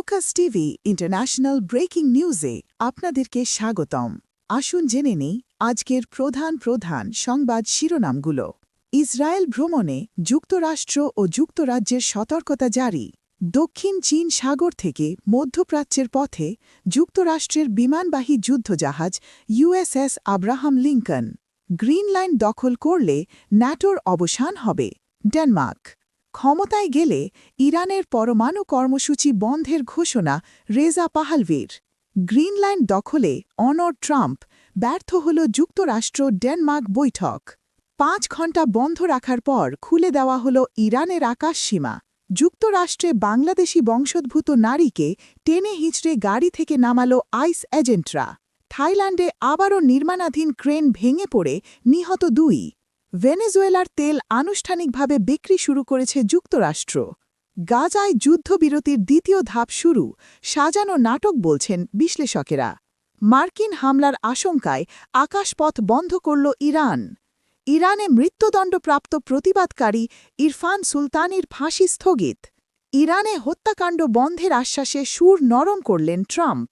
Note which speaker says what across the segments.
Speaker 1: Focus TV international breaking নিউজে আপনাদেরকে স্বাগতম। আসুন জেনে নেই আজকের প্রধান সংবাদ শিরোনামগুলো। ইসরায়েল ভ্রমণে যুক্তরাষ্ট্র ও যুক্তরাজ্যের সতর্কতা জারি। দক্ষিণ চীন সাগর থেকে মধ্যপ্রাচ্যের পথে যুক্তরাষ্ট্রের বিমানবাহী যুদ্ধজাহাজ USS Abraham Lincoln. Green line দখল করলে ন্যাটোর অবসান হবে। ডেনমার্ক ক্ষমতায় গেলে ইরানের পরমাণু কর্মসূচি বন্ধের ঘোষণা রেজা পাহলভির। গ্রিন লাইন দখলে অনর ট্রাম্প, ব্যর্থ হল যুক্তরাষ্ট্র ডেনমার্ক বৈঠক। 5 ঘণ্টা বন্ধ রাখার পর খুলে দেওয়া হল ইরানের আকাশসীমা। যুক্তরাষ্ট্রে বাংলাদেশি বংশোদ্ভূত নারীকে টেনে হিঁচড়ে গাড়ি থেকে নামালো আইস এজেন্টরা। থাইল্যান্ডে আবারও নির্মাণাধীন ক্রেন ভেঙে পড়ে নিহত 2। ভেনেজুয়েলার তেল আনুষ্ঠানিকভাবে বিক্রি শুরু করেছে যুক্তরাষ্ট্র। গাজায় যুদ্ধবিরতির দ্বিতীয় ধাপ শুরু, সাজানো নাটক বলছেন বিশ্লেষকেরা। মার্কিন হামলার আশঙ্কায় আকাশপথ বন্ধ করল ইরান। ইরানে মৃত্যুদণ্ডপ্রাপ্ত প্রতিবাদকারী ইরফান সুলতানির ফাঁসি স্থগিত। ইরানে হত্যাকাণ্ড বন্ধের আশ্বাসে সুর নরম করলেন ট্রাম্প।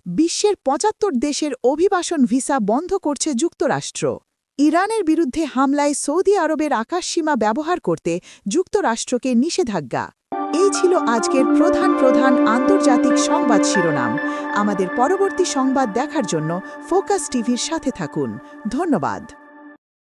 Speaker 1: বিশ্বের 75 দেশের অভিবাসন ভিসা বন্ধ করছে যুক্তরাষ্ট্র। ইরানের বিরুদ্ধে হামলায় সৌদি আরবের আকাশসীমা ব্যবহার করতে যুক্তরাষ্ট্রকে নিষেধাজ্ঞা। এই ছিল আজকের প্রধান আন্তর্জাতিক সংবাদ শিরোনাম। আমাদের পরবর্তী সংবাদ দেখার জন্য ফোকাস টিভির সাথে থাকুন। ধন্যবাদ।